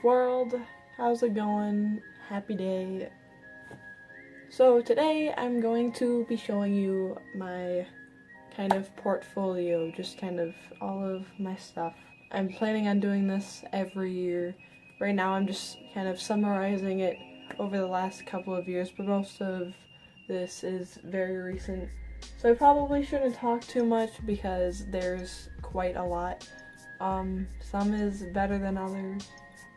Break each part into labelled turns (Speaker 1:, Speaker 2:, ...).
Speaker 1: World, how's it going? Happy day. So today I'm going to be showing you my kind of portfolio, just kind of all of my stuff. I'm planning on doing this every year. Right now I'm just kind of summarizing it over the last couple of years, but most of this is very recent. So I probably shouldn't talk too much because there's quite a lot. Some is better than others.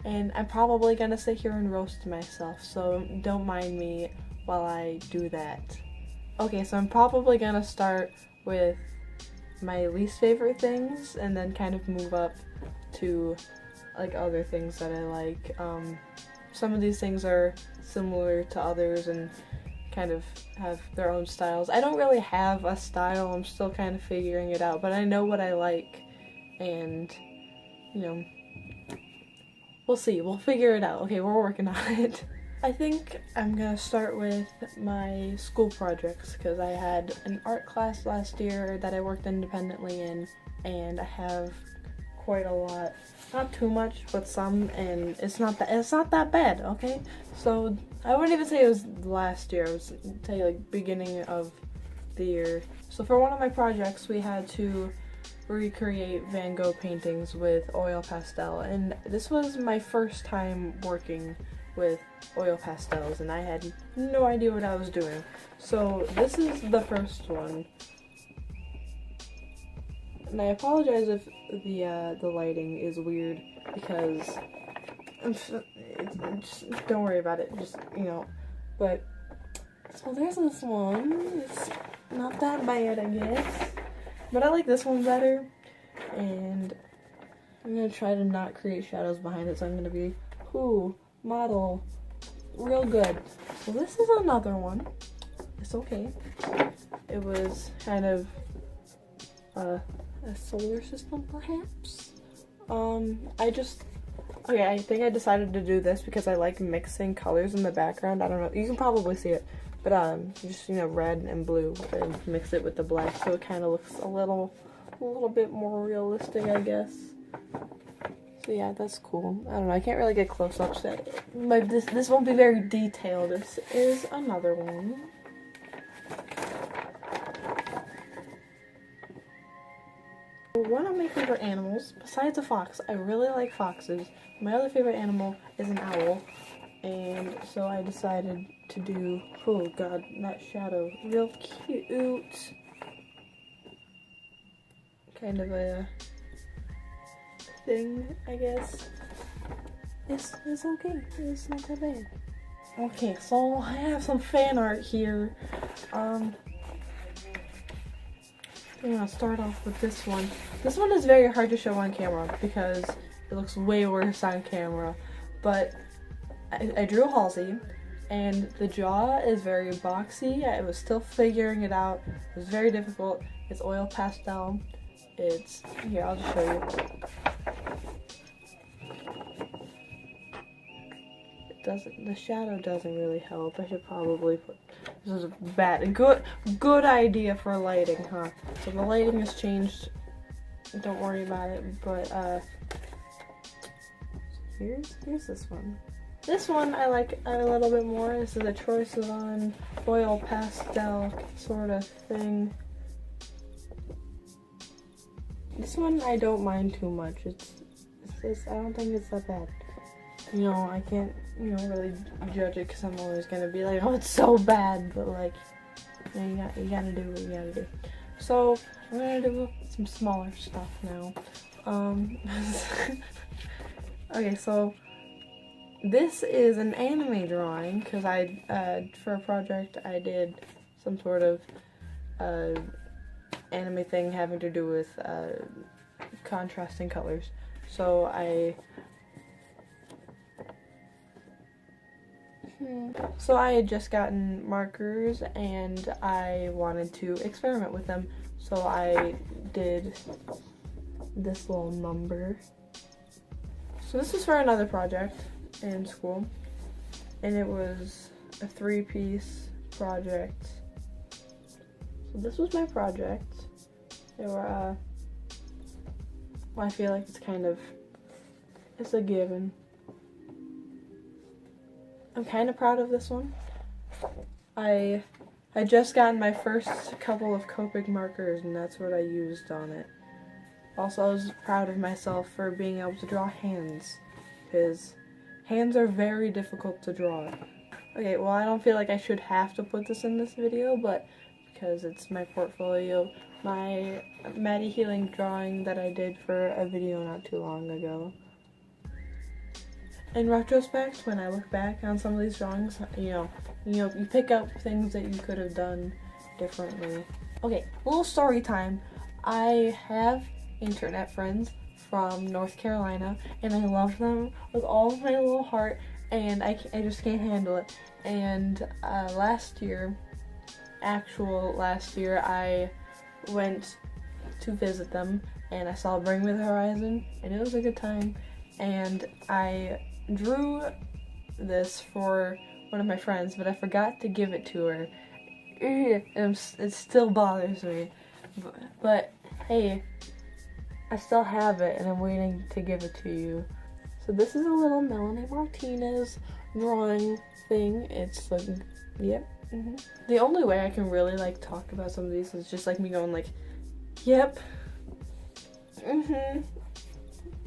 Speaker 1: And I'm probably gonna sit here and roast myself, so don't mind me while I do that. Okay, so I'm probably gonna start with my least favorite things and then kind of move up to like other things that I like. Some of these things are similar to others and kind of have their own styles. I don't really have a style, I'm still kind of figuring it out, but I know what I like and, you know, we'll see. We'll figure it out. Okay, we're working on it. I think I'm gonna start with my school projects because I had an art class last year that I worked independently in, and I have quite a lot. Not too much, but some, and it's not that bad. Okay, so I wouldn't even say it was last year. I would say like beginning of the year. So for one of my projects, we had to recreate Van Gogh paintings with oil pastel, and this was my first time working with oil pastels and I had no idea what I was doing. So this is the first one, and I apologize if the lighting is weird because just don't worry about it, just, you know. But so there's this one. It's not that bad, I guess. But I like this one better, and I'm going to try to not create shadows behind it, so I'm going to be, model, real good. So this is another one. It's okay. It was kind of a solar system, perhaps? I think I decided to do this because I like mixing colors in the background. I don't know, you can probably see it. But just, you know, red and blue and mix it with the black so it kind of looks a little bit more realistic, I guess. So yeah, that's cool. I don't know, I can't really get close-ups. This won't be very detailed. This is another one. One of my favorite animals, besides a fox, I really like foxes. My other favorite animal is an owl. And so I decided to do, oh god, that shadow, real cute, kind of a thing, I guess. It's okay, it's not that bad. Okay, so I have some fan art here. I'm gonna start off with this one. This one is very hard to show on camera because it looks way worse on camera, but I drew Halsey, and the jaw is very boxy. I was still figuring it out. It was very difficult. It's oil pastel. It's, here, I'll just show you. The shadow doesn't really help. I should probably put, this is bad. Good idea for lighting, huh? So the lighting has changed. Don't worry about it, but, here's this one. This one I like a little bit more. This is a Troy Sivan oil pastel sort of thing. This one I don't mind too much. I don't think it's that bad. You know, I can't, you know, really judge it because I'm always gonna be like, oh, it's so bad. But like, you gotta do what you gotta do. So I'm gonna do some smaller stuff now. Okay, so this is an anime drawing because for a project I did some sort of anime thing having to do with contrasting colors. So I had just gotten markers and I wanted to experiment with them. So I did this little number. So this was for another project in school, and it was a 3-piece project. So this was my project. There were well, I feel like it's a given. I'm kind of proud of this one. I just gotten my first couple of Copic markers, and that's what I used on it. Also, I was proud of myself for being able to draw hands, because hands are very difficult to draw. Okay, well, I don't feel like I should have to put this in this video, but because it's my portfolio, my Maddie Healing drawing that I did for a video not too long ago. In retrospect, when I look back on some of these drawings, you pick up things that you could have done differently. Okay, little story time. I have internet friends from North Carolina, and I love them with all of my little heart, and I just can't handle it. And last year, I went to visit them, and I saw Bring Me the Horizon, and it was a good time. And I drew this for one of my friends, but I forgot to give it to her. It still bothers me. But hey, I still have it, and I'm waiting to give it to you. So this is a little Melanie Martinez drawing thing. It's like, yep. The only way I can really like talk about some of these is just like me going like, yep.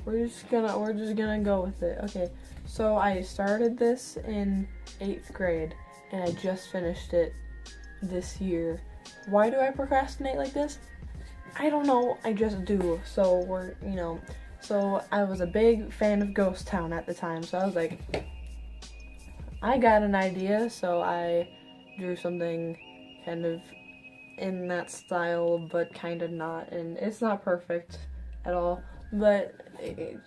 Speaker 1: We're just gonna go with it. Okay, so I started this in 8th grade, and I just finished it this year. Why do I procrastinate like this? I don't know, I just do. So so I was a big fan of Ghost Town at the time, so I was like, I got an idea, so I drew something kind of in that style, but kind of not, and it's not perfect at all, but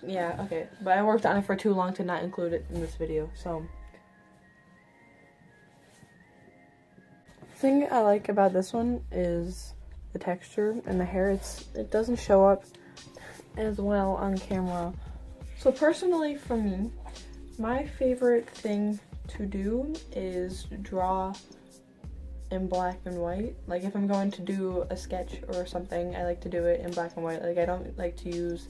Speaker 1: yeah, okay. But I worked on it for too long to not include it in this video, so. The thing I like about this one is the texture and the hair. It doesn't show up as well on camera. So personally for me, my favorite thing to do is draw in black and white. Like if I'm going to do a sketch or something, I like to do it in black and white. Like I don't like to use,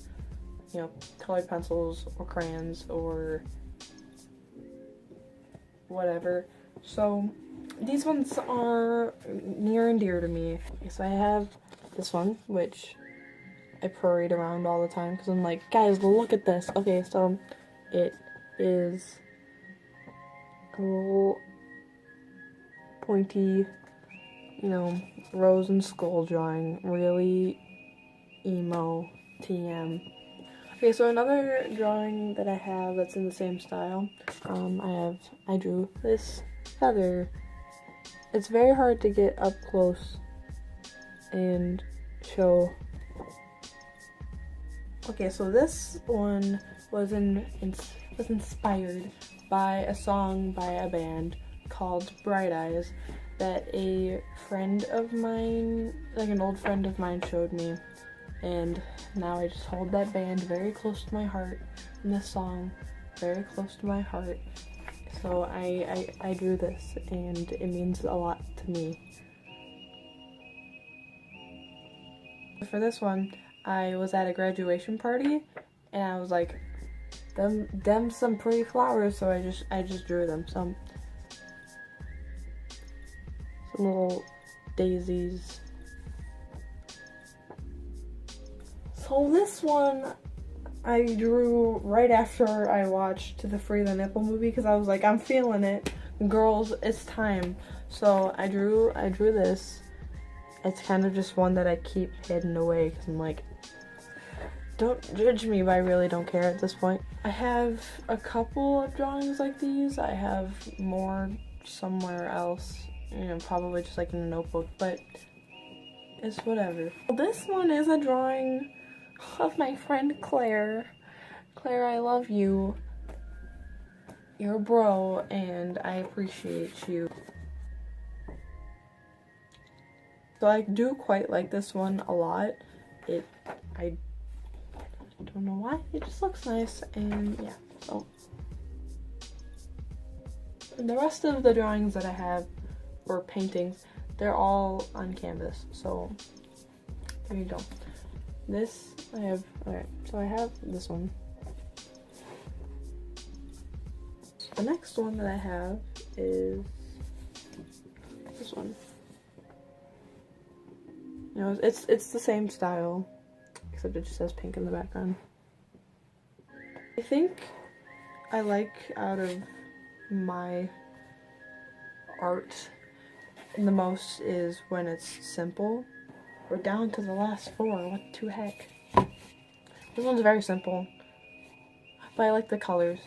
Speaker 1: colored pencils or crayons or whatever. So these ones are near and dear to me. Okay, so I have this one, which I parade around all the time because I'm like, guys, look at this. Okay, so it is a little pointy, rose and skull drawing. Really emo TM. Okay, so another drawing that I have that's in the same style, I drew this feather. It's very hard to get up close and show. Okay, so this one was inspired by a song by a band called Bright Eyes that a friend of mine, like an old friend of mine, showed me, and now I just hold that band very close to my heart, and this song very close to my heart. So I drew this, and it means a lot to me. For this one, I was at a graduation party, and I was like, them some pretty flowers, so I just drew them. Some little daisies. So this one I drew right after I watched the Free the Nipple movie, because I was like, I'm feeling it. Girls, it's time. So I drew this. It's kind of just one that I keep hidden away because I'm like, don't judge me, but I really don't care at this point. I have a couple of drawings like these. I have more somewhere else, probably just like in a notebook, but it's whatever. This one is a drawing of my friend Claire. Claire, I love you. You're a bro, and I appreciate you. So I do quite like this one a lot. I don't know why, it just looks nice, and yeah, so. And the rest of the drawings that I have, or paintings, they're all on canvas, so there you go. This, so I have this one. The next one that I have is this one. You know, it's the same style, except it just says pink in the background. I think I like out of my art the most is when it's simple. We're down to the last 4. What the heck? This one's very simple, but I like the colors.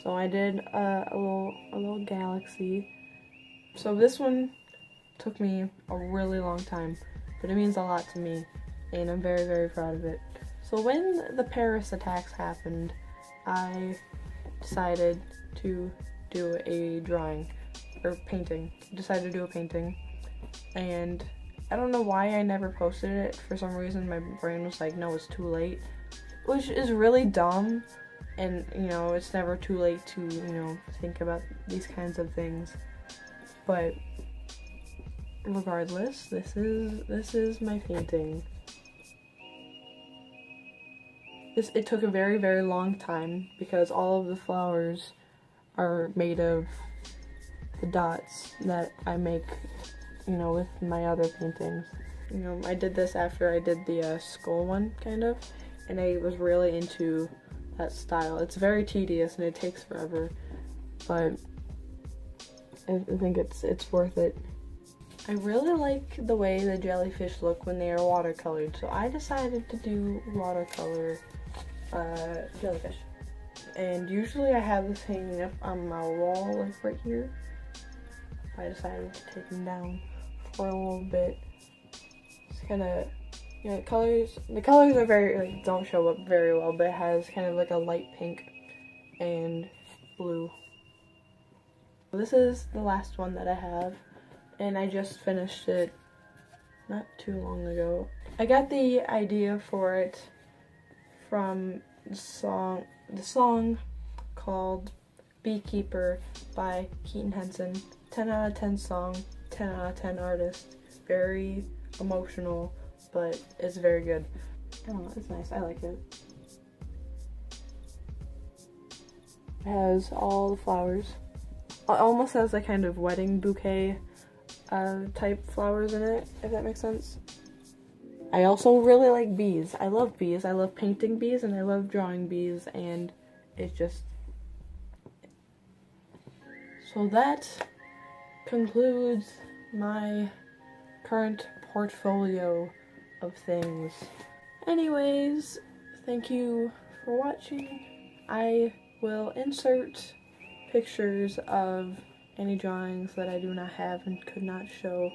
Speaker 1: So I did a little galaxy. So this one took me a really long time, but it means a lot to me, and I'm very, very proud of it. So when the Paris attacks happened, I decided to do a drawing, or painting. Decided to do a painting, and I don't know why I never posted it. For some reason my brain was like, no, it's too late, which is really dumb, and you know, it's never too late to, you know, think about these kinds of things. But regardless, this is my painting. It took a very, very long time because all of the flowers are made of the dots that I make, you know, with my other paintings. You know, I did this after I did the skull one, kind of, and I was really into that style. It's very tedious and it takes forever, but I think it's worth it. I really like the way the jellyfish look when they are watercolored, so I decided to do watercolor jellyfish. And usually I have this hanging up on my wall, like right here. I decided to take them down for a little bit. It's kind of, you know, the colors are very, like, don't show up very well, but it has kind of like a light pink and blue. This is the last one that I have, and I just finished it not too long ago. I got the idea for it from the song called Beekeeper by Keaton Henson. 10 out of 10 song, 10 out of 10 artist. Very emotional, but it's very good. I don't know, it's nice, I like it. It has all the flowers. It almost has a kind of wedding bouquet type flowers in it, if that makes sense. I also really like bees. I love bees. I love painting bees and I love drawing bees, and it's just... So that concludes my current portfolio of things. Anyways, thank you for watching. I will insert pictures of any drawings that I do not have and could not show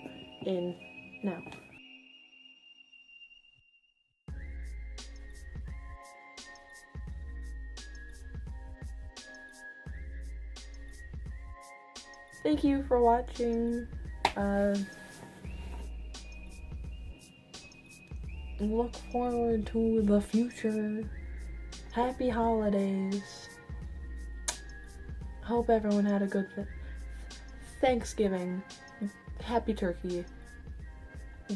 Speaker 1: in now. Thank you for watching. Look forward to the future. Happy holidays. Hope everyone had a good Thanksgiving. Happy turkey.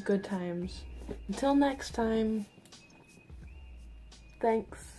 Speaker 1: Good times. Until next time. Thanks.